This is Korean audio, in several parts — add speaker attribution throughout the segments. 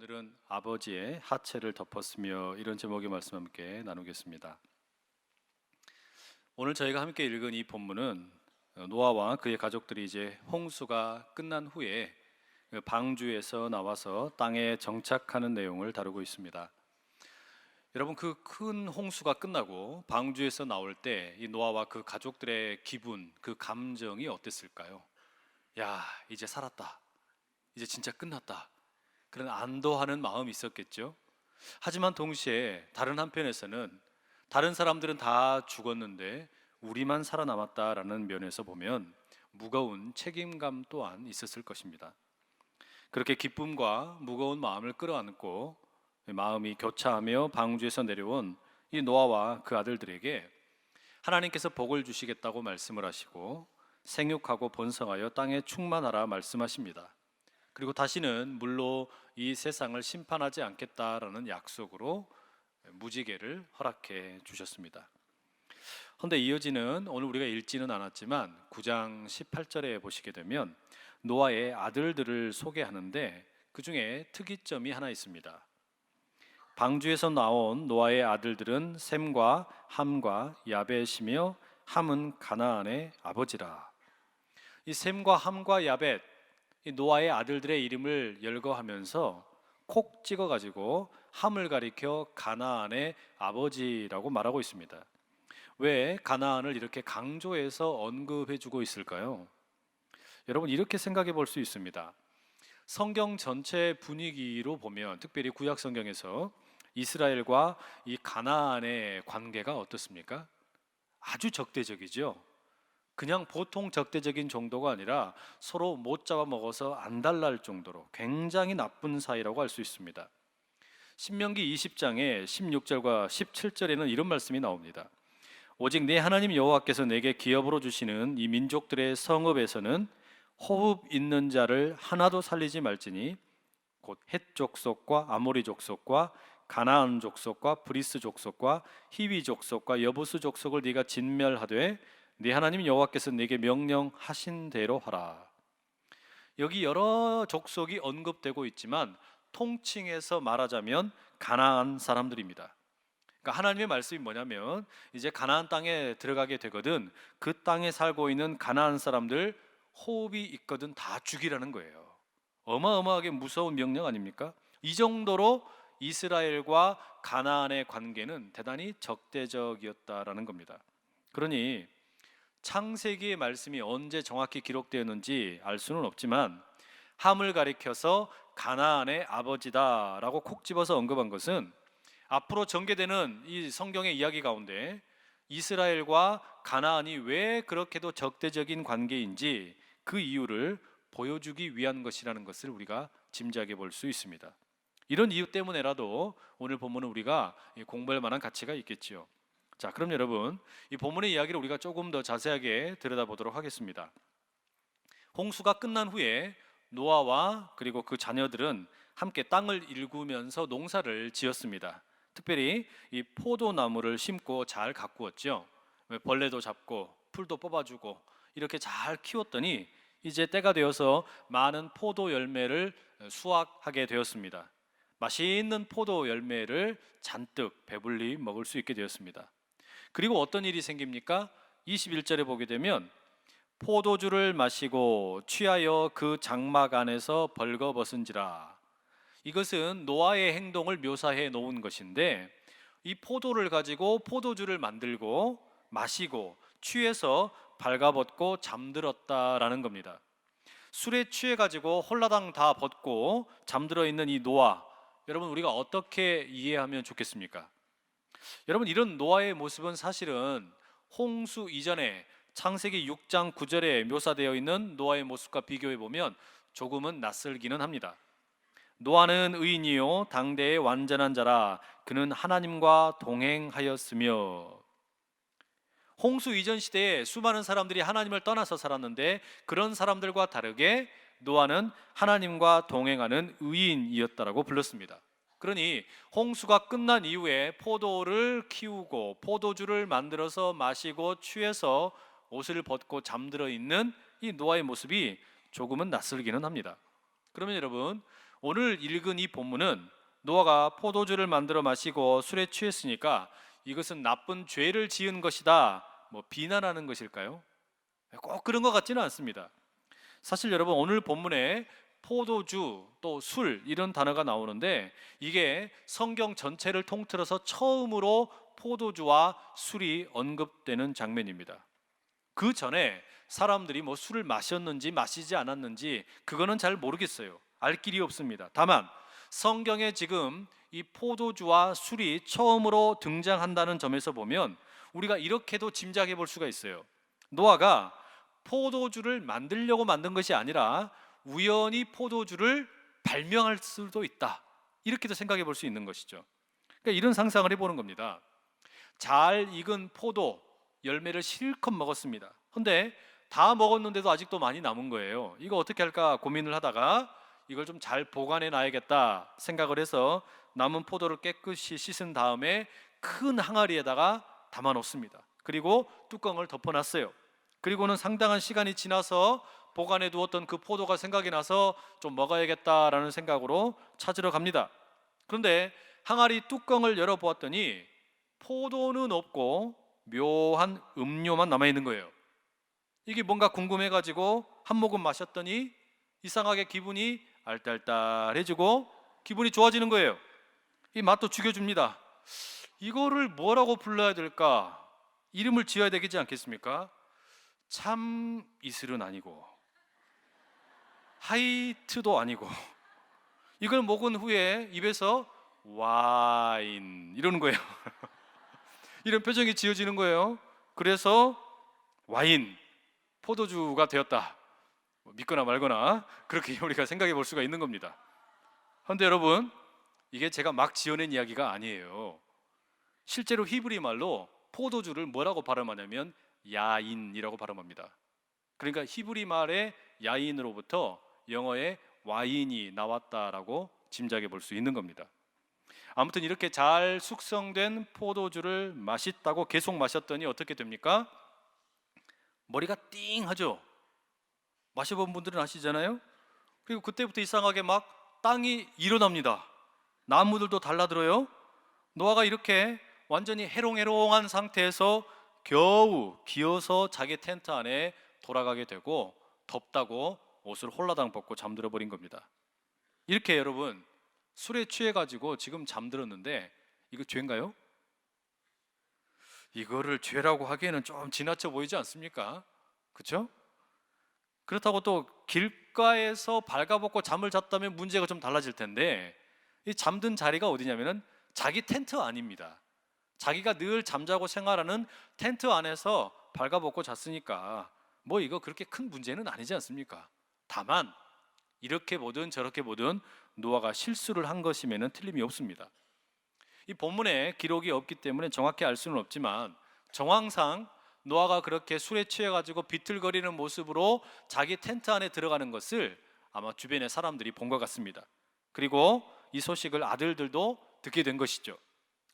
Speaker 1: 오늘은 아버지의 하체를 덮었으며 이런 제목의 말씀 함께 나누겠습니다. 오늘 저희가 함께 읽은 이 본문은 노아와 그의 가족들이 이제 홍수가 끝난 후에 방주에서 나와서 땅에 정착하는 내용을 다루고 있습니다. 여러분, 그 큰 홍수가 끝나고 방주에서 나올 때 이 노아와 그 가족들의 기분, 그 감정이 어땠을까요? 야, 이제 살았다. 이제 진짜 끝났다. 그런 안도하는 마음이 있었겠죠. 하지만 동시에 다른 한편에서는 다른 사람들은 다 죽었는데 우리만 살아남았다라는 면에서 보면 무거운 책임감 또한 있었을 것입니다. 그렇게 기쁨과 무거운 마음을 끌어안고 마음이 교차하며 방주에서 내려온 이 노아와 그 아들들에게 하나님께서 복을 주시겠다고 말씀을 하시고 생육하고 번성하여 땅에 충만하라 말씀하십니다. 그리고 다시는 물로 이 세상을 심판하지 않겠다라는 약속으로 무지개를 허락해 주셨습니다. 그런데 이어지는 오늘 우리가 읽지는 않았지만 9장 18절에 보시게 되면 노아의 아들들을 소개하는데 그 중에 특이점이 하나 있습니다. 방주에서 나온 노아의 아들들은 셈과 함과 야벳이며 함은 가나안의 아버지라. 이 셈과 함과 야벳, 이 노아의 아들들의 이름을 열거하면서 콕 찍어가지고 함을 가리켜 가나안의 아버지라고 말하고 있습니다. 왜 가나안을 이렇게 강조해서 언급해주고 있을까요? 여러분, 이렇게 생각해 볼 수 있습니다. 성경 전체 분위기로 보면 특별히 구약 성경에서 이스라엘과 이 가나안의 관계가 어떻습니까? 아주 적대적이죠. 그냥 보통 적대적인 정도가 아니라 서로 못 잡아먹어서 안달날 정도로 굉장히 나쁜 사이라고 할 수 있습니다. 신명기 20장의 16절과 17절에는 이런 말씀이 나옵니다. 오직 내 하나님 여호와께서 내게 기업으로 주시는 이 민족들의 성읍에서는 호흡 있는 자를 하나도 살리지 말지니 곧 헷 족속과 아모리 족속과 가나안 족속과 브리스 족속과 히위 족속과 여부스 족속을 네가 진멸하되 네 하나님 여호와께서 네게 명령하신 대로 하라. 여기 여러 족속이 언급되고 있지만 통칭해서 말하자면 가나안 사람들입니다. 그러니까 하나님의 말씀이 뭐냐면 이제 가나안 땅에 들어가게 되거든 그 땅에 살고 있는 가나안 사람들 호흡이 있거든 다 죽이라는 거예요. 어마어마하게 무서운 명령 아닙니까? 이 정도로 이스라엘과 가나안의 관계는 대단히 적대적이었다라는 겁니다. 그러니 창세기의 말씀이 언제 정확히 기록되었는지 알 수는 없지만 함을 가리켜서 가나안의 아버지다라고 콕 집어서 언급한 것은 앞으로 전개되는 이 성경의 이야기 가운데 이스라엘과 가나안이 왜 그렇게도 적대적인 관계인지 그 이유를 보여주기 위한 것이라는 것을 우리가 짐작해 볼 수 있습니다. 이런 이유 때문에라도 오늘 본문은 우리가 공부할 만한 가치가 있겠지요. 자, 그럼 여러분 이 본문의 이야기를 우리가 조금 더 자세하게 들여다보도록 하겠습니다. 홍수가 끝난 후에 노아와 그리고 그 자녀들은 함께 땅을 일구면서 농사를 지었습니다. 특별히 이 포도나무를 심고 잘 가꾸었죠. 벌레도 잡고 풀도 뽑아주고 이렇게 잘 키웠더니 이제 때가 되어서 많은 포도 열매를 수확하게 되었습니다. 맛있는 포도 열매를 잔뜩 배불리 먹을 수 있게 되었습니다. 그리고 어떤 일이 생깁니까? 21절에 보게 되면 포도주를 마시고 취하여 그 장막 안에서 벌거벗은지라. 이것은 노아의 행동을 묘사해 놓은 것인데 이 포도를 가지고 포도주를 만들고 마시고 취해서 발가벗고 잠들었다라는 겁니다. 술에 취해 가지고 홀라당 다 벗고 잠들어 있는 이 노아, 여러분 우리가 어떻게 이해하면 좋겠습니까? 여러분, 이런 노아의 모습은 사실은 홍수 이전에 창세기 6장 9절에 묘사되어 있는 노아의 모습과 비교해 보면 조금은 낯설기는 합니다. 노아는 의인이요 당대의 완전한 자라 그는 하나님과 동행하였으며. 홍수 이전 시대에 수많은 사람들이 하나님을 떠나서 살았는데 그런 사람들과 다르게 노아는 하나님과 동행하는 의인이었다라고 불렀습니다. 그러니 홍수가 끝난 이후에 포도를 키우고 포도주를 만들어서 마시고 취해서 옷을 벗고 잠들어 있는 이 노아의 모습이 조금은 낯설기는 합니다. 그러면 여러분, 오늘 읽은 이 본문은 노아가 포도주를 만들어 마시고 술에 취했으니까 이것은 나쁜 죄를 지은 것이다, 비난하는 것일까요? 꼭 그런 것 같지는 않습니다. 사실 여러분, 오늘 본문에 포도주 또 술 이런 단어가 나오는데 이게 성경 전체를 통틀어서 처음으로 포도주와 술이 언급되는 장면입니다. 그 전에 사람들이 술을 마셨는지 마시지 않았는지 그거는 잘 모르겠어요. 알 길이 없습니다. 다만 성경에 지금 이 포도주와 술이 처음으로 등장한다는 점에서 보면 우리가 이렇게도 짐작해 볼 수가 있어요. 노아가 포도주를 만들려고 만든 것이 아니라 우연히 포도주를 발명할 수도 있다, 이렇게도 생각해 볼 수 있는 것이죠. 그러니까 이런 상상을 해보는 겁니다. 잘 익은 포도 열매를 실컷 먹었습니다. 근데 다 먹었는데도 아직도 많이 남은 거예요. 이거 어떻게 할까 고민을 하다가 이걸 좀 잘 보관해 놔야겠다 생각을 해서 남은 포도를 깨끗이 씻은 다음에 큰 항아리에다가 담아 놓습니다. 그리고 뚜껑을 덮어놨어요. 그리고는 상당한 시간이 지나서 보관해 두었던 그 포도가 생각이 나서 좀 먹어야겠다라는 생각으로 찾으러 갑니다. 그런데 항아리 뚜껑을 열어보았더니 포도는 없고 묘한 음료만 남아있는 거예요. 이게 뭔가 궁금해가지고 한 모금 마셨더니 이상하게 기분이 알딸딸해지고 기분이 좋아지는 거예요. 이 맛도 죽여줍니다. 이거를 뭐라고 불러야 될까? 이름을 지어야 되겠지 않겠습니까? 참 이슬은 아니고 하이트도 아니고, 이걸 먹은 후에 입에서 와인 이러는 거예요. 이런 표정이 지어지는 거예요. 그래서 와인, 포도주가 되었다, 믿거나 말거나 그렇게 우리가 생각해 볼 수가 있는 겁니다. 그런데 여러분, 이게 제가 막 지어낸 이야기가 아니에요. 실제로 히브리 말로 포도주를 뭐라고 발음하냐면 야인이라고 발음합니다. 그러니까 히브리 말의 야인으로부터 영어의 와인이 나왔다라고 짐작해 볼 수 있는 겁니다. 아무튼 이렇게 잘 숙성된 포도주를 맛있다고 계속 마셨더니 어떻게 됩니까? 머리가 띵하죠. 마셔본 분들은 아시잖아요. 그리고 그때부터 이상하게 막 땅이 일어납니다. 나무들도 달라들어요. 노아가 이렇게 완전히 해롱해롱한 상태에서 겨우 기어서 자기 텐트 안에 돌아가게 되고 덥다고 옷을 홀라당 벗고 잠들어 버린 겁니다. 이렇게 여러분, 술에 취해가지고 지금 잠들었는데 이거 죄인가요? 이거를 죄라고 하기에는 좀 지나쳐 보이지 않습니까? 그렇죠? 그렇다고 또 길가에서 발가벗고 잠을 잤다면 문제가 좀 달라질 텐데, 이 잠든 자리가 어디냐면은 자기 텐트 안입니다. 자기가 늘 잠자고 생활하는 텐트 안에서 발가벗고 잤으니까 이거 그렇게 큰 문제는 아니지 않습니까? 다만 이렇게 보든 저렇게 보든 노아가 실수를 한 것임에는 틀림이 없습니다. 이 본문에 기록이 없기 때문에 정확히 알 수는 없지만 정황상 노아가 그렇게 술에 취해가지고 비틀거리는 모습으로 자기 텐트 안에 들어가는 것을 아마 주변의 사람들이 본 것 같습니다. 그리고 이 소식을 아들들도 듣게 된 것이죠.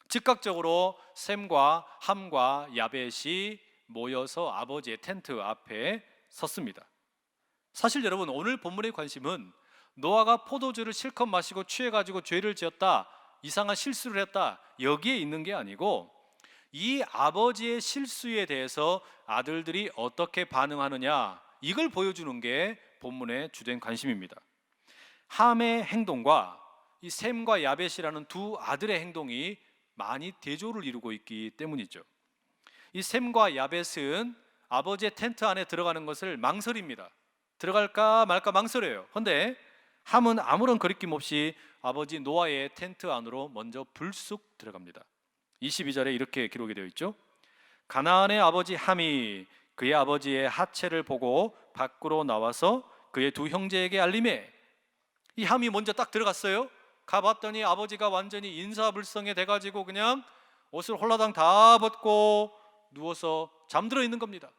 Speaker 1: 즉각적으로 셈과 함과 야벳이 모여서 아버지의 텐트 앞에 섰습니다. 사실 여러분, 오늘 본문의 관심은 노아가 포도주를 실컷 마시고 취해가지고 죄를 지었다, 이상한 실수를 했다, 여기에 있는 게 아니고 이 아버지의 실수에 대해서 아들들이 어떻게 반응하느냐, 이걸 보여주는 게 본문의 주된 관심입니다. 함의 행동과 이 셈과 야벳이라는 두 아들의 행동이 많이 대조를 이루고 있기 때문이죠. 이 셈과 야벳은 아버지의 텐트 안에 들어가는 것을 망설입니다. 들어갈까 말까 망설여요. 그런데 함은 아무런 거리낌 없이 아버지 노아의 텐트 안으로 먼저 불쑥 들어갑니다. 22절에 이렇게 기록이 되어 있죠. 가나안의 아버지 함이 그의 아버지의 하체를 보고 밖으로 나와서 그의 두 형제에게 알림해. 이 함이 먼저 딱 들어갔어요. 가봤더니 아버지가 완전히 인사불성해 돼가지고 그냥 옷을 홀라당 다 벗고 누워서 잠들어 있는 겁니다.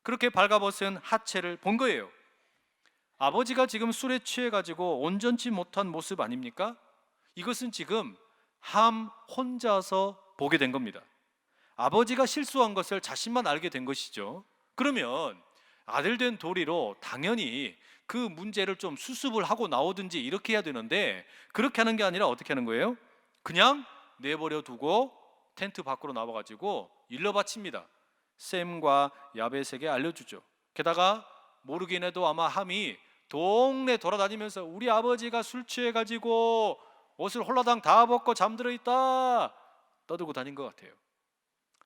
Speaker 1: 그렇게 발가벗은 하체를 본 거예요. 아버지가 지금 술에 취해가지고 온전치 못한 모습 아닙니까? 이것은 지금 함 혼자서 보게 된 겁니다. 아버지가 실수한 것을 자신만 알게 된 것이죠. 그러면 아들 된 도리로 당연히 그 문제를 좀 수습을 하고 나오든지 이렇게 해야 되는데, 그렇게 하는 게 아니라 어떻게 하는 거예요? 그냥 내버려 두고 텐트 밖으로 나와가지고 일러 바칩니다. 셈과 야벳에게 알려주죠. 게다가 모르긴 해도 아마 함이 동네 돌아다니면서 우리 아버지가 술 취해가지고 옷을 홀라당 다 벗고 잠들어 있다 떠들고 다닌 것 같아요.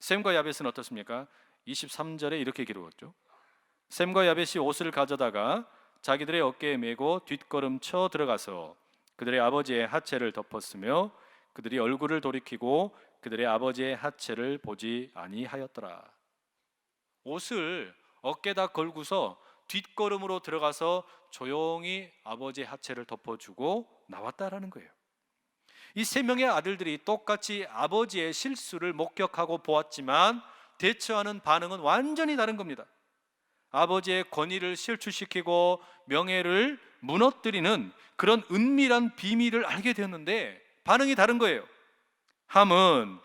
Speaker 1: 셈과 야벳은 어떻습니까? 23절에 이렇게 기록했죠. 셈과 야벳이 옷을 가져다가 자기들의 어깨에 메고 뒷걸음쳐 들어가서 그들의 아버지의 하체를 덮었으며 그들이 얼굴을 돌이키고 그들의 아버지의 하체를 보지 아니하였더라. 옷을 어깨다 걸고서 뒷걸음으로 들어가서 조용히 아버지의 하체를 덮어주고 나왔다라는 거예요. 이 세 명의 아들들이 똑같이 아버지의 실수를 목격하고 보았지만 대처하는 반응은 완전히 다른 겁니다. 아버지의 권위를 실추시키고 명예를 무너뜨리는 그런 은밀한 비밀을 알게 되었는데 반응이 다른 거예요. 함은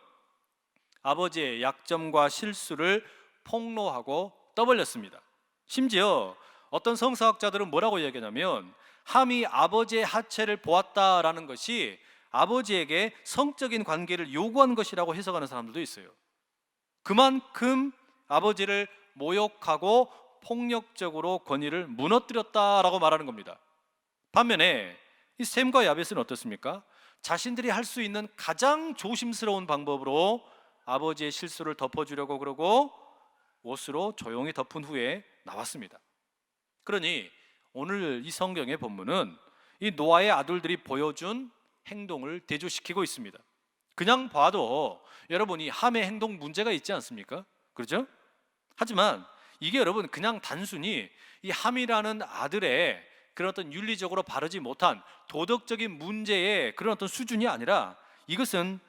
Speaker 1: 아버지의 약점과 실수를 폭로하고 떠벌렸습니다. 심지어 어떤 성서학자들은 뭐라고 이야기하냐면 함이 아버지의 하체를 보았다라는 것이 아버지에게 성적인 관계를 요구한 것이라고 해석하는 사람들도 있어요. 그만큼 아버지를 모욕하고 폭력적으로 권위를 무너뜨렸다라고 말하는 겁니다. 반면에 이 셈과 야벳은 어떻습니까? 자신들이 할 수 있는 가장 조심스러운 방법으로 아버지의 실수를 덮어주려고 그러고 옷으로 조용히 덮은 후에 나왔습니다. 그러니 오늘 이 성경의 본문은 이 노아의 아들들이 보여준 행동을 대조시키고 있습니다. 그냥 봐도 여러분이 함의 행동 문제가 있지 않습니까? 그렇죠? 하지만 이게 여러분 그냥 단순히 이 함이라는 아들의 그런 어떤 윤리적으로 바르지 못한 도덕적인 문제의 그런 어떤 수준이 아니라 이것은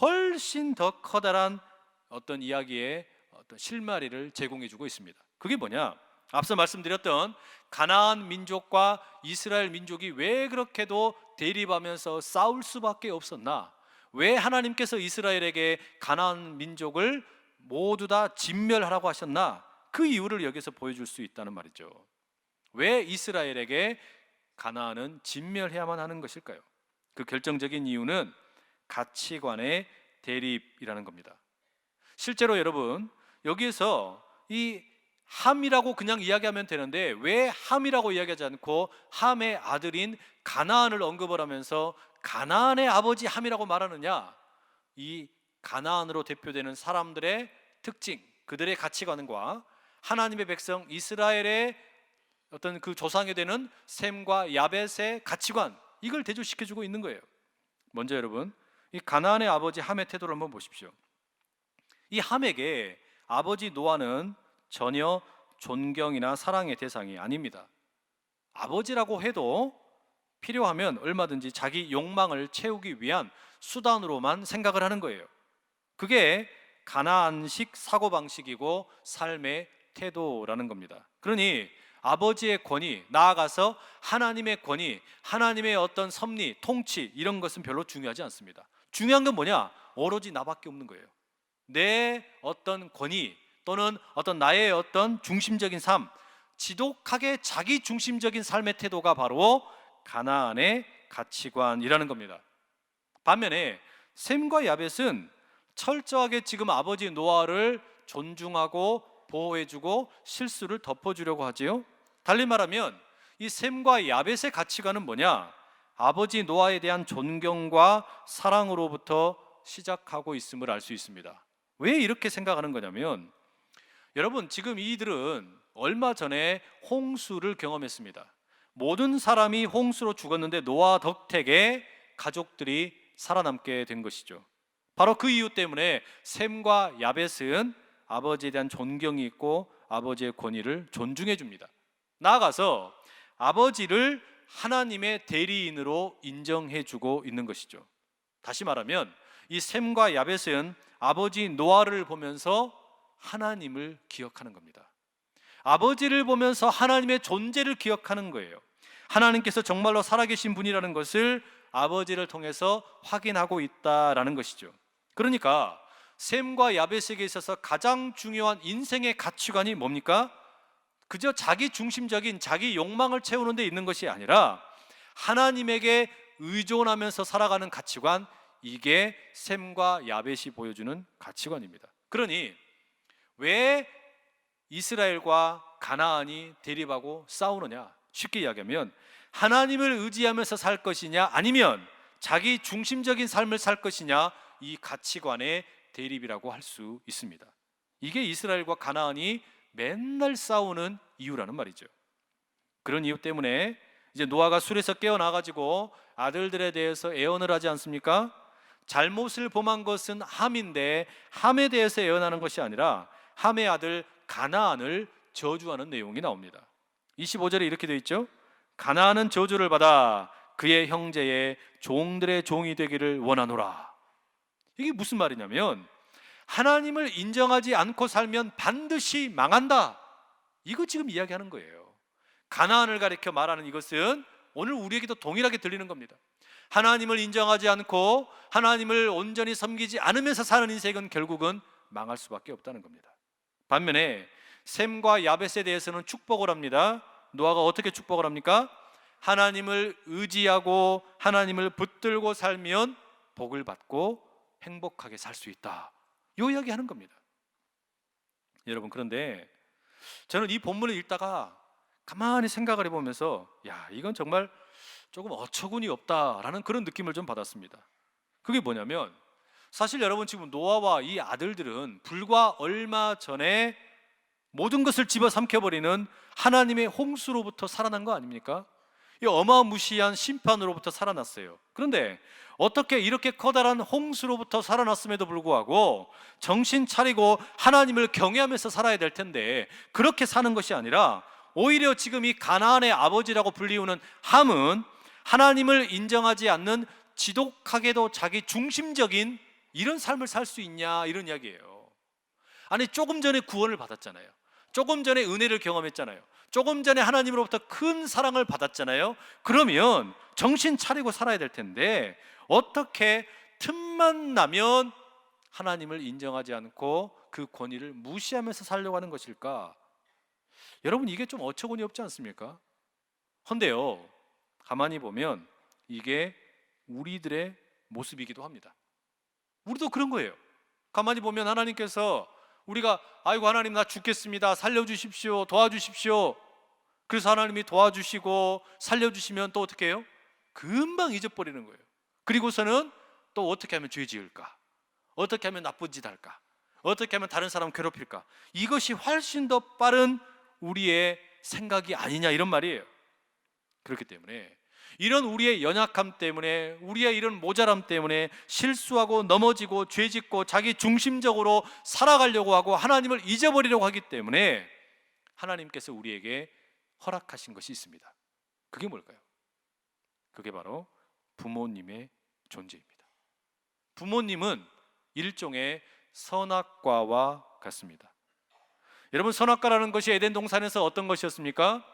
Speaker 1: 훨씬 더 커다란 어떤 이야기의 어떤 실마리를 제공해주고 있습니다. 그게 뭐냐? 앞서 말씀드렸던 가나안 민족과 이스라엘 민족이 왜 그렇게도 대립하면서 싸울 수밖에 없었나? 왜 하나님께서 이스라엘에게 가나안 민족을 모두 다 진멸하라고 하셨나? 그 이유를 여기서 보여줄 수 있다는 말이죠. 왜 이스라엘에게 가나안은 진멸해야만 하는 것일까요? 그 결정적인 이유는 가치관의 대립이라는 겁니다. 실제로 여러분 여기에서 이 함이라고 그냥 이야기하면 되는데 왜 함이라고 이야기하지 않고 함의 아들인 가나안을 언급을 하면서 가나안의 아버지 함이라고 말하느냐? 이 가나안으로 대표되는 사람들의 특징, 그들의 가치관과 하나님의 백성 이스라엘의 어떤 그 조상이 되는 셈과 야벳의 가치관, 이걸 대조시켜주고 있는 거예요. 먼저 여러분 이 가나안의 아버지 함의 태도를 한번 보십시오. 이 함에게 아버지 노아는 전혀 존경이나 사랑의 대상이 아닙니다. 아버지라고 해도 필요하면 얼마든지 자기 욕망을 채우기 위한 수단으로만 생각을 하는 거예요. 그게 가나안식 사고방식이고 삶의 태도라는 겁니다. 그러니 아버지의 권위, 나아가서 하나님의 권위, 하나님의 어떤 섭리, 통치 이런 것은 별로 중요하지 않습니다. 중요한 건 뭐냐? 오로지 나밖에 없는 거예요. 내 어떤 권위 또는 어떤 나의 어떤 중심적인 삶, 지독하게 자기 중심적인 삶의 태도가 바로 가나안의 가치관이라는 겁니다. 반면에 셈과 야벳은 철저하게 지금 아버지 노아를 존중하고 보호해주고 실수를 덮어주려고 하지요. 달리 말하면 이 셈과 야벳의 가치관은 뭐냐? 아버지 노아에 대한 존경과 사랑으로부터 시작하고 있음을 알 수 있습니다. 왜 이렇게 생각하는 거냐면 여러분 지금 이들은 얼마 전에 홍수를 경험했습니다. 모든 사람이 홍수로 죽었는데 노아 덕택에 가족들이 살아남게 된 것이죠. 바로 그 이유 때문에 셈과 야벳은 아버지에 대한 존경이 있고 아버지의 권위를 존중해 줍니다. 나아가서 아버지를 하나님의 대리인으로 인정해 주고 있는 것이죠. 다시 말하면 이 셈과 야벳은 아버지 노아를 보면서 하나님을 기억하는 겁니다. 아버지를 보면서 하나님의 존재를 기억하는 거예요. 하나님께서 정말로 살아계신 분이라는 것을 아버지를 통해서 확인하고 있다라는 것이죠. 그러니까 셈과 야벳에게 있어서 가장 중요한 인생의 가치관이 뭡니까? 그저 자기 중심적인 자기 욕망을 채우는 데 있는 것이 아니라 하나님에게 의존하면서 살아가는 가치관, 이게 셈과 야벳이 보여주는 가치관입니다. 그러니 왜 이스라엘과 가나안이 대립하고 싸우느냐? 쉽게 이야기하면 하나님을 의지하면서 살 것이냐, 아니면 자기 중심적인 삶을 살 것이냐, 이 가치관의 대립이라고 할 수 있습니다. 이게 이스라엘과 가나안이 맨날 싸우는 이유라는 말이죠. 그런 이유 때문에 이제 노아가 술에서 깨어나가지고 아들들에 대해서 애언을 하지 않습니까? 잘못을 범한 것은 함인데 함에 대해서 애언하는 것이 아니라 함의 아들 가나안을 저주하는 내용이 나옵니다. 25절에 이렇게 되어 있죠. 가나안은 저주를 받아 그의 형제의 종들의 종이 되기를 원하노라. 이게 무슨 말이냐면 하나님을 인정하지 않고 살면 반드시 망한다, 이거 지금 이야기하는 거예요. 가나안을 가리켜 말하는 이것은 오늘 우리에게도 동일하게 들리는 겁니다. 하나님을 인정하지 않고 하나님을 온전히 섬기지 않으면서 사는 인생은 결국은 망할 수밖에 없다는 겁니다. 반면에 셈과 야벳에 대해서는 축복을 합니다. 노아가 어떻게 축복을 합니까? 하나님을 의지하고 하나님을 붙들고 살면 복을 받고 행복하게 살 수 있다, 이 이야기 하는 겁니다. 여러분, 그런데 저는 이 본문을 읽다가 가만히 생각을 해보면서 이건 정말 조금 어처구니 없다라는 그런 느낌을 좀 받았습니다. 그게 뭐냐면 사실 여러분, 지금 노아와 이 아들들은 불과 얼마 전에 모든 것을 집어삼켜버리는 하나님의 홍수로부터 살아난 거 아닙니까? 이 어마무시한 심판으로부터 살아났어요. 그런데 어떻게 이렇게 커다란 홍수로부터 살아났음에도 불구하고 정신 차리고 하나님을 경외하면서 살아야 될 텐데 그렇게 사는 것이 아니라 오히려 지금 이 가나안의 아버지라고 불리우는 함은 하나님을 인정하지 않는 지독하게도 자기 중심적인 이런 삶을 살 수 있냐, 이런 이야기예요. 아니, 조금 전에 구원을 받았잖아요. 조금 전에 은혜를 경험했잖아요. 조금 전에 하나님으로부터 큰 사랑을 받았잖아요. 그러면 정신 차리고 살아야 될 텐데 어떻게 틈만 나면 하나님을 인정하지 않고 그 권위를 무시하면서 살려고 하는 것일까? 여러분, 이게 좀 어처구니 없지 않습니까? 헌데요, 가만히 보면 이게 우리들의 모습이기도 합니다. 우리도 그런 거예요. 가만히 보면 하나님께서 우리가 아이고 하나님 나 죽겠습니다, 살려주십시오, 도와주십시오. 그래서 하나님이 도와주시고 살려주시면 또 어떻게 해요? 금방 잊어버리는 거예요. 그리고서는 또 어떻게 하면 죄 지을까? 어떻게 하면 나쁜 짓 할까? 어떻게 하면 다른 사람 괴롭힐까? 이것이 훨씬 더 빠른 우리의 생각이 아니냐, 이런 말이에요. 그렇기 때문에 이런 우리의 연약함 때문에, 우리의 이런 모자람 때문에 실수하고 넘어지고 죄짓고 자기 중심적으로 살아가려고 하고 하나님을 잊어버리려고 하기 때문에 하나님께서 우리에게 허락하신 것이 있습니다. 그게 뭘까요? 그게 바로 부모님의 존재입니다. 부모님은 일종의 선악과와 같습니다. 여러분, 선악과라는 것이 에덴 동산에서 어떤 것이었습니까?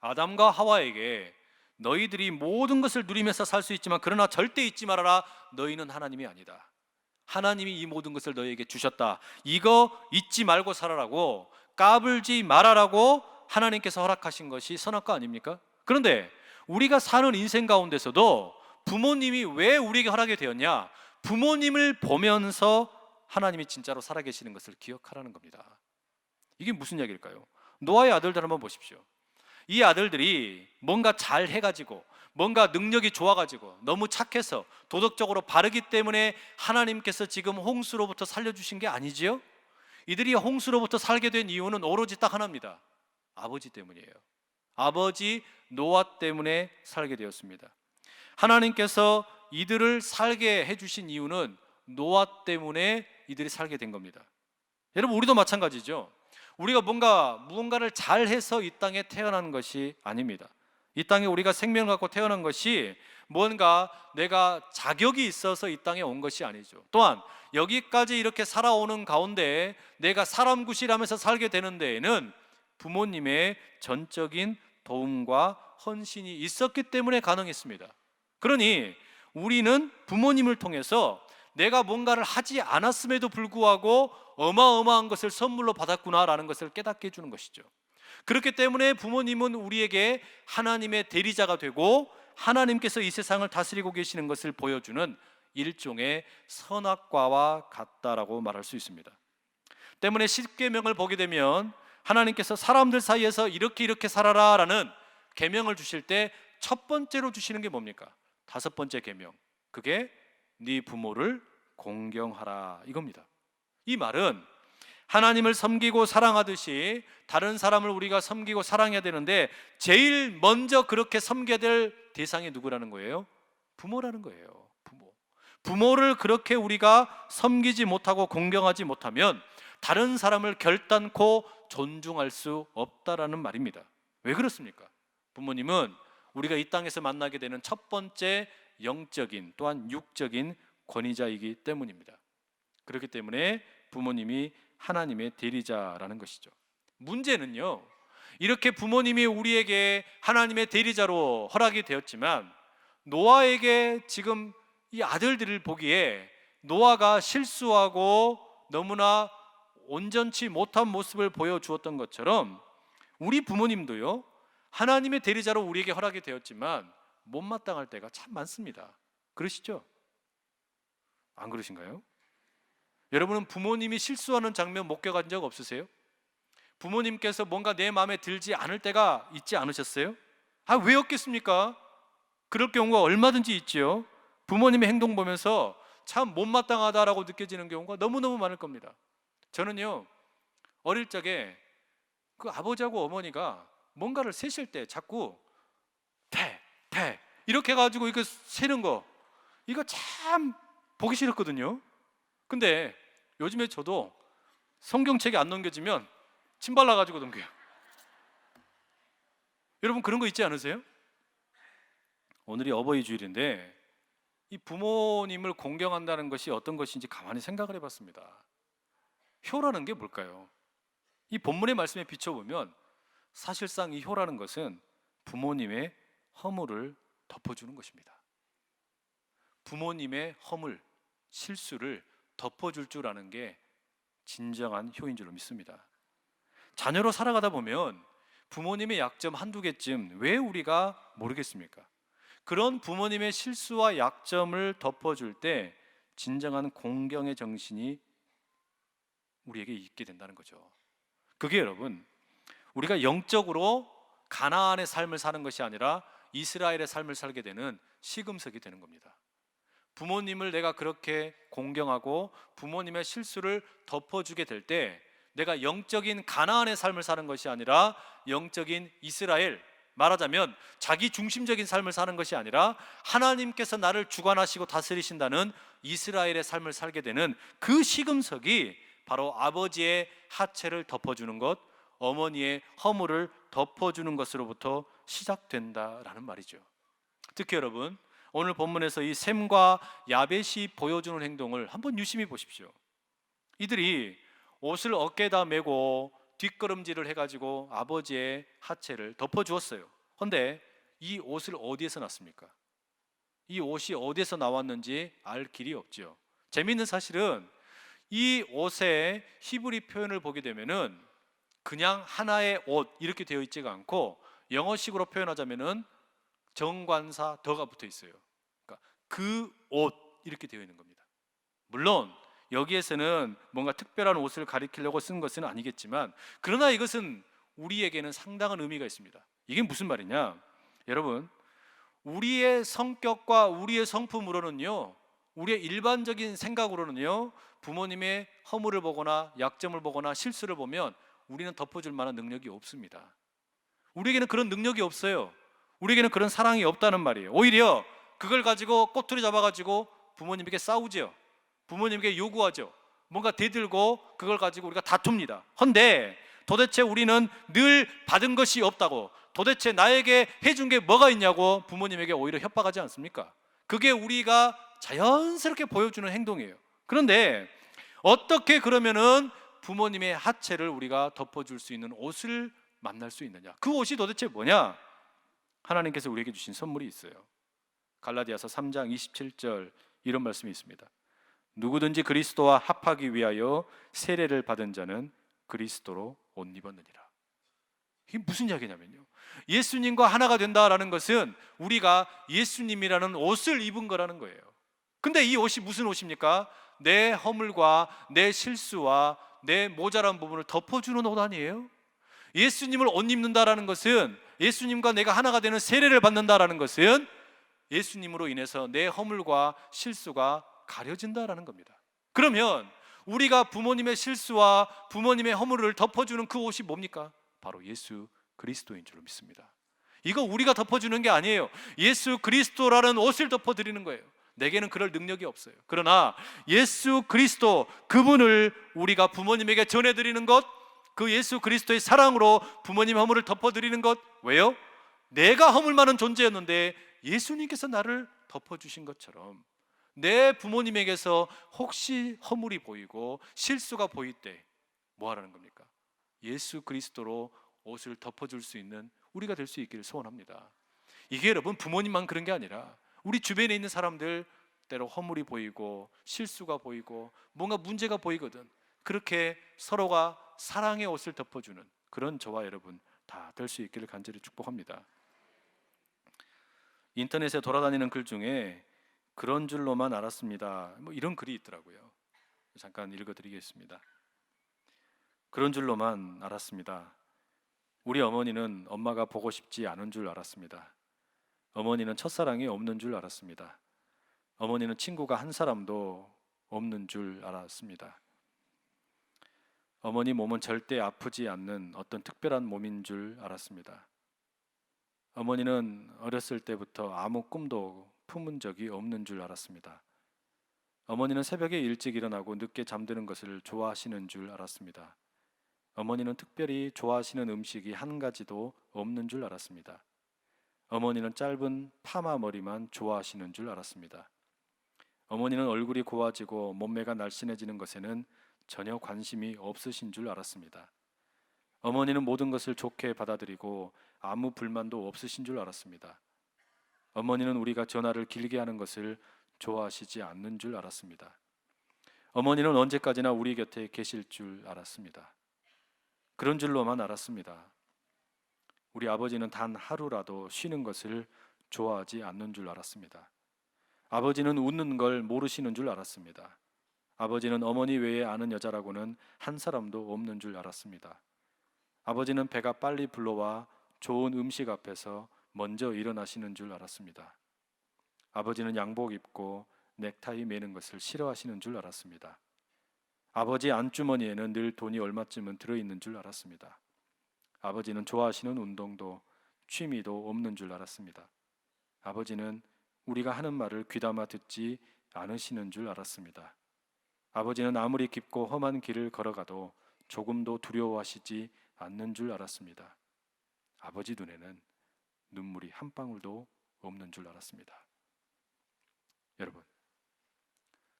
Speaker 1: 아담과 하와에게 너희들이 모든 것을 누리면서 살 수 있지만 그러나 절대 잊지 말아라, 너희는 하나님이 아니다. 하나님이 이 모든 것을 너희에게 주셨다. 이거 잊지 말고 살아라고, 까불지 말아라고 하나님께서 허락하신 것이 선악과 아닙니까? 그런데 우리가 사는 인생 가운데서도 부모님이 왜 우리에게 허락이 되었냐? 부모님을 보면서 하나님이 진짜로 살아계시는 것을 기억하라는 겁니다. 이게 무슨 이야기일까요? 노아의 아들들 한번 보십시오. 이 아들들이 뭔가 잘 해가지고, 뭔가 능력이 좋아가지고, 너무 착해서 도덕적으로 바르기 때문에 하나님께서 지금 홍수로부터 살려주신 게 아니지요? 이들이 홍수로부터 살게 된 이유는 오로지 딱 하나입니다. 아버지 때문이에요. 아버지 노아 때문에 살게 되었습니다. 하나님께서 이들을 살게 해주신 이유는 노아 때문에 이들이 살게 된 겁니다. 여러분, 우리도 마찬가지죠. 우리가 무언가를 잘해서 이 땅에 태어난 것이 아닙니다. 이 땅에 우리가 생명을 갖고 태어난 것이 뭔가 내가 자격이 있어서 이 땅에 온 것이 아니죠. 또한 여기까지 이렇게 살아오는 가운데 내가 사람 구실하면서 살게 되는 데에는 부모님의 전적인 도움과 헌신이 있었기 때문에 가능했습니다. 그러니 우리는 부모님을 통해서 내가 뭔가를 하지 않았음에도 불구하고 어마어마한 것을 선물로 받았구나라는 것을 깨닫게 해주는 것이죠. 그렇기 때문에 부모님은 우리에게 하나님의 대리자가 되고 하나님께서 이 세상을 다스리고 계시는 것을 보여주는 일종의 선악과와 같다라고 말할 수 있습니다. 때문에 십계명을 보게 되면 하나님께서 사람들 사이에서 이렇게 살아라 라는 계명을 주실 때 첫 번째로 주시는 게 뭡니까? 다섯 번째 계명, 그게 네 부모를 공경하라 이겁니다. 이 말은 하나님을 섬기고 사랑하듯이 다른 사람을 우리가 섬기고 사랑해야 되는데 제일 먼저 그렇게 섬겨야 될 대상이 누구라는 거예요? 부모라는 거예요. 부모를 그렇게 우리가 섬기지 못하고 공경하지 못하면 다른 사람을 결단코 존중할 수 없다라는 말입니다. 왜 그렇습니까? 부모님은 우리가 이 땅에서 만나게 되는 첫 번째 영적인 또한 육적인 권위자이기 때문입니다. 그렇기 때문에 부모님이 하나님의 대리자라는 것이죠. 문제는요, 이렇게 부모님이 우리에게 하나님의 대리자로 허락이 되었지만 노아에게 지금 이 아들들을 보기에 노아가 실수하고 너무나 온전치 못한 모습을 보여주었던 것처럼 우리 부모님도요, 하나님의 대리자로 우리에게 허락이 되었지만 못마땅할 때가 참 많습니다. 그러시죠? 안 그러신가요? 여러분은 부모님이 실수하는 장면 목격한 적 없으세요? 부모님께서 뭔가 내 마음에 들지 않을 때가 있지 않으셨어요? 왜 없겠습니까? 그럴 경우가 얼마든지 있지요. 부모님의 행동 보면서 참 못마땅하다라고 느껴지는 경우가 너무너무 많을 겁니다. 저는요, 어릴 적에 그 아버지하고 어머니가 뭔가를 세실 때 자꾸 태 이렇게 해가지고 이거 세는 거, 이거 참 보기 싫었거든요. 근데 요즘에 저도 성경책이 안 넘겨지면 침 발라가지고 넘겨요. 여러분 그런 거 있지 않으세요? 오늘이 어버이 주일인데 이 부모님을 공경한다는 것이 어떤 것인지 가만히 생각을 해봤습니다. 효라는 게 뭘까요? 이 본문의 말씀에 비춰보면 사실상 이 효라는 것은 부모님의 허물을 덮어주는 것입니다. 부모님의 허물, 실수를 덮어줄 줄 아는 게 진정한 효인 줄로 믿습니다. 자녀로 살아가다 보면 부모님의 약점 한두 개쯤 왜 우리가 모르겠습니까? 그런 부모님의 실수와 약점을 덮어줄 때 진정한 공경의 정신이 우리에게 있게 된다는 거죠. 그게 여러분, 우리가 영적으로 가나안의 삶을 사는 것이 아니라 이스라엘의 삶을 살게 되는 시금석이 되는 겁니다. 부모님을 내가 그렇게 공경하고 부모님의 실수를 덮어주게 될 때 내가 영적인 가나안의 삶을 사는 것이 아니라 영적인 이스라엘, 말하자면 자기 중심적인 삶을 사는 것이 아니라 하나님께서 나를 주관하시고 다스리신다는 이스라엘의 삶을 살게 되는 그 시금석이 바로 아버지의 하체를 덮어주는 것, 어머니의 허물을 덮어주는 것으로부터 시작된다라는 말이죠. 특히 여러분, 오늘 본문에서 이 셈과 야벳이 보여주는 행동을 한번 유심히 보십시오. 이들이 옷을 어깨에다 메고 뒷걸음질을 해가지고 아버지의 하체를 덮어주었어요. 그런데 이 옷을 어디에서 났습니까? 이 옷이 어디에서 나왔는지 알 길이 없죠. 재미있는 사실은 이 옷의 히브리 표현을 보게 되면은 그냥 하나의 옷 이렇게 되어 있지가 않고 영어식으로 표현하자면은 정관사 더가 붙어 있어요. 그러니까 그 옷 이렇게 되어 있는 겁니다. 물론 여기에서는 뭔가 특별한 옷을 가리키려고 쓴 것은 아니겠지만 그러나 이것은 우리에게는 상당한 의미가 있습니다. 이게 무슨 말이냐? 여러분, 우리의 성격과 우리의 성품으로는요, 우리의 일반적인 생각으로는요, 부모님의 허물을 보거나 약점을 보거나 실수를 보면 우리는 덮어줄 만한 능력이 없습니다. 우리에게는 그런 능력이 없어요. 우리에게는 그런 사랑이 없다는 말이에요. 오히려 그걸 가지고 꼬투리 잡아가지고 부모님에게 싸우죠. 부모님에게 요구하죠. 뭔가 대들고 그걸 가지고 우리가 다툽니다. 헌데 도대체 우리는 늘 받은 것이 없다고, 도대체 나에게 해준 게 뭐가 있냐고 부모님에게 오히려 협박하지 않습니까? 그게 우리가 자연스럽게 보여주는 행동이에요. 그런데 어떻게 그러면은 부모님의 하체를 우리가 덮어줄 수 있는 옷을 만날 수 있느냐? 그 옷이 도대체 뭐냐? 하나님께서 우리에게 주신 선물이 있어요. 갈라디아서 3장 27절 이런 말씀이 있습니다. 누구든지 그리스도와 합하기 위하여 세례를 받은 자는 그리스도로 옷 입었느니라. 이게 무슨 이야기냐면요, 예수님과 하나가 된다라는 것은 우리가 예수님이라는 옷을 입은 거라는 거예요. 근데 이 옷이 무슨 옷입니까? 내 허물과 내 실수와 내 모자란 부분을 덮어주는 옷 아니에요? 예수님을 옷 입는다라는 것은, 예수님과 내가 하나가 되는 세례를 받는다라는 것은 예수님으로 인해서 내 허물과 실수가 가려진다라는 겁니다. 그러면 우리가 부모님의 실수와 부모님의 허물을 덮어주는 그 옷이 뭡니까? 바로 예수 그리스도인 줄로 믿습니다. 이거 우리가 덮어주는 게 아니에요. 예수 그리스도라는 옷을 덮어드리는 거예요. 내게는 그럴 능력이 없어요. 그러나 예수 그리스도, 그분을 우리가 부모님에게 전해드리는 것, 그 예수 그리스도의 사랑으로 부모님 허물을 덮어드리는 것. 왜요? 내가 허물 많은 존재였는데 예수님께서 나를 덮어주신 것처럼 내 부모님에게서 혹시 허물이 보이고 실수가 보일 때 뭐 하라는 겁니까? 예수 그리스도로 옷을 덮어줄 수 있는 우리가 될 수 있기를 소원합니다. 이게 여러분, 부모님만 그런 게 아니라 우리 주변에 있는 사람들, 때로 허물이 보이고 실수가 보이고 뭔가 문제가 보이거든. 그렇게 서로가 사랑의 옷을 덮어주는 그런 저와 여러분 다 될 수 있기를 간절히 축복합니다. 인터넷에 돌아다니는 글 중에 그런 줄로만 알았습니다, 뭐 이런 글이 있더라고요. 잠깐 읽어드리겠습니다. 그런 줄로만 알았습니다. 우리 어머니는 엄마가 보고 싶지 않은 줄 알았습니다. 어머니는 첫사랑이 없는 줄 알았습니다. 어머니는 친구가 한 사람도 없는 줄 알았습니다. 어머니 몸은 절대 아프지 않는 어떤 특별한 몸인 줄 알았습니다. 어머니는 어렸을 때부터 아무 꿈도 품은 적이 없는 줄 알았습니다. 어머니는 새벽에 일찍 일어나고 늦게 잠드는 것을 좋아하시는 줄 알았습니다. 어머니는 특별히 좋아하시는 음식이 한 가지도 없는 줄 알았습니다. 어머니는 짧은 파마 머리만 좋아하시는 줄 알았습니다. 어머니는 얼굴이 고와지고 몸매가 날씬해지는 것에는 전혀 관심이 없으신 줄 알았습니다. 어머니는 모든 것을 좋게 받아들이고 아무 불만도 없으신 줄 알았습니다. 어머니는 우리가 전화를 길게 하는 것을 좋아하시지 않는 줄 알았습니다. 어머니는 언제까지나 우리 곁에 계실 줄 알았습니다. 그런 줄로만 알았습니다. 우리 아버지는 단 하루라도 쉬는 것을 좋아하지 않는 줄 알았습니다. 아버지는 웃는 걸 모르시는 줄 알았습니다. 아버지는 어머니 외에 아는 여자라고는 한 사람도 없는 줄 알았습니다. 아버지는 배가 빨리 불러와 좋은 음식 앞에서 먼저 일어나시는 줄 알았습니다. 아버지는 양복 입고 넥타이 매는 것을 싫어하시는 줄 알았습니다. 아버지 안주머니에는 늘 돈이 얼마쯤은 들어있는 줄 알았습니다. 아버지는 좋아하시는 운동도 취미도 없는 줄 알았습니다. 아버지는 우리가 하는 말을 귀담아 듣지 않으시는 줄 알았습니다. 아버지는 아무리 깊고 험한 길을 걸어가도 조금도 두려워하시지 않는 줄 알았습니다. 아버지 눈에는 눈물이 한 방울도 없는 줄 알았습니다. 여러분,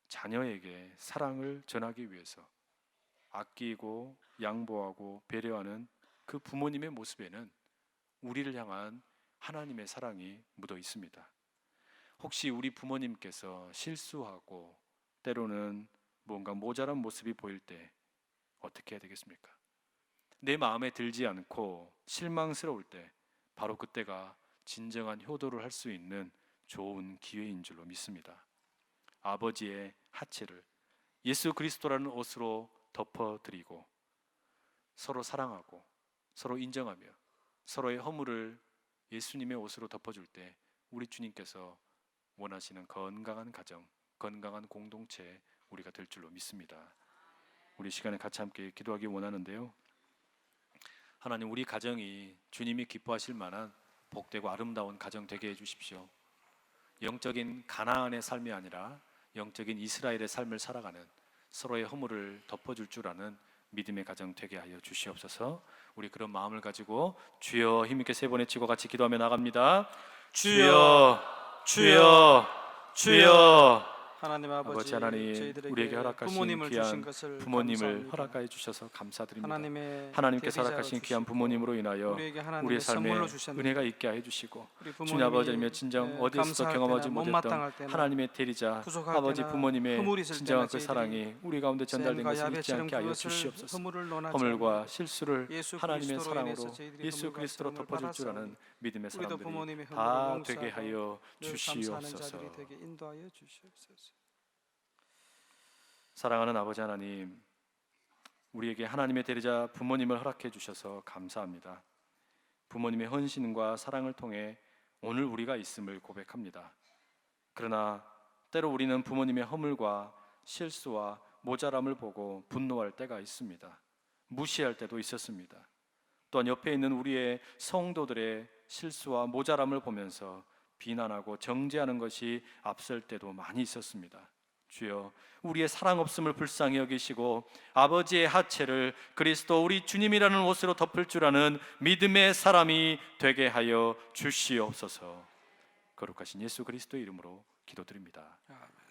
Speaker 1: 자녀에게 사랑을 전하기 위해서 아끼고 양보하고 배려하는 그 부모님의 모습에는 우리를 향한 하나님의 사랑이 묻어 있습니다. 혹시 우리 부모님께서 실수하고 때로는 뭔가 모자란 모습이 보일 때 어떻게 해야 되겠습니까? 내 마음에 들지 않고 실망스러울 때 바로 그때가 진정한 효도를 할 수 있는 좋은 기회인 줄로 믿습니다. 아버지의 하체를 예수 그리스도라는 옷으로 덮어드리고 서로 사랑하고 서로 인정하며 서로의 허물을 예수님의 옷으로 덮어줄 때 우리 주님께서 원하시는 건강한 가정, 건강한 공동체 우리가 될 줄로 믿습니다. 우리 시간에 같이 함께 기도하기 원하는데요. 하나님, 우리 가정이 주님이 기뻐하실 만한 복되고 아름다운 가정 되게 해주십시오. 영적인 가나안의 삶이 아니라 영적인 이스라엘의 삶을 살아가는, 서로의 허물을 덮어줄 줄 아는 믿음의 가정 되게 하여 주시옵소서. 우리 그런 마음을 가지고 주여 힘있게 세 번 외치고 같이 기도하며 나갑니다. 주여, 주여, 주여.
Speaker 2: 하나님
Speaker 1: 아버지 하나님,
Speaker 2: 저희들에게
Speaker 1: 우리에게 허락하신
Speaker 2: 부모님을 주신
Speaker 1: 귀한
Speaker 2: 것을
Speaker 1: 부모님을
Speaker 2: 감사합니다.
Speaker 1: 허락하여 주셔서 감사드립니다.
Speaker 2: 하나님의
Speaker 1: 하나님께서
Speaker 2: 대리자로
Speaker 1: 허락하신 귀한
Speaker 2: 주시고
Speaker 1: 부모님으로 인하여
Speaker 2: 우리에게 하나님의
Speaker 1: 우리의 삶에
Speaker 2: 선물로 주셨는데
Speaker 1: 은혜가 있게 하여 주시고,
Speaker 2: 우리
Speaker 1: 주님 아버지
Speaker 2: 부모님이
Speaker 1: 하나님, 진정 어디에서도
Speaker 2: 감사할
Speaker 1: 경험하지
Speaker 2: 때나
Speaker 1: 못했던
Speaker 2: 못마땅할 때나
Speaker 1: 하나님의 대리자
Speaker 2: 부족할
Speaker 1: 아버지
Speaker 2: 때나
Speaker 1: 부모님의
Speaker 2: 허물이 있을
Speaker 1: 진정한
Speaker 2: 때나
Speaker 1: 그 사랑이 우리 가운데 전달된
Speaker 2: 셈과
Speaker 1: 것을 잊지
Speaker 2: 야벳처럼
Speaker 1: 않게 하여
Speaker 2: 그것을
Speaker 1: 주시옵소서.
Speaker 2: 허물을 논하지
Speaker 1: 허물과
Speaker 2: 않고
Speaker 1: 실수를
Speaker 2: 예수
Speaker 1: 하나님의
Speaker 2: 그리스도로 인해서
Speaker 1: 사랑으로
Speaker 2: 저희들이
Speaker 1: 예수
Speaker 2: 허물과
Speaker 1: 그리스도로
Speaker 2: 사함을
Speaker 1: 덮어줄 줄
Speaker 2: 받았사오니
Speaker 1: 아는 믿음의
Speaker 2: 우리도
Speaker 1: 사람들이
Speaker 2: 부모님의
Speaker 1: 다
Speaker 2: 허물을
Speaker 1: 되게
Speaker 2: 용서하고
Speaker 1: 하여
Speaker 2: 늘 감사하는
Speaker 1: 주시옵소서.
Speaker 2: 자들이 되게 인도하여 주시옵소서.
Speaker 1: 사랑하는 아버지 하나님, 우리에게 하나님의 대리자 부모님을 허락해 주셔서 감사합니다. 부모님의 헌신과 사랑을 통해 오늘 우리가 있음을 고백합니다. 그러나 때로 우리는 부모님의 허물과 실수와 모자람을 보고 분노할 때가 있습니다. 무시할 때도 있었습니다. 또한 옆에 있는 우리의 성도들의 실수와 모자람을 보면서 비난하고 정죄하는 것이 앞설 때도 많이 있었습니다. 주여, 우리의 사랑 없음을 불쌍히 여기시고 아버지의 하체를 그리스도 우리 주님이라는 옷으로 덮을 줄 아는 믿음의 사람이 되게 하여 주시옵소서. 거룩하신 예수 그리스도의 이름으로 기도드립니다.
Speaker 2: 아멘.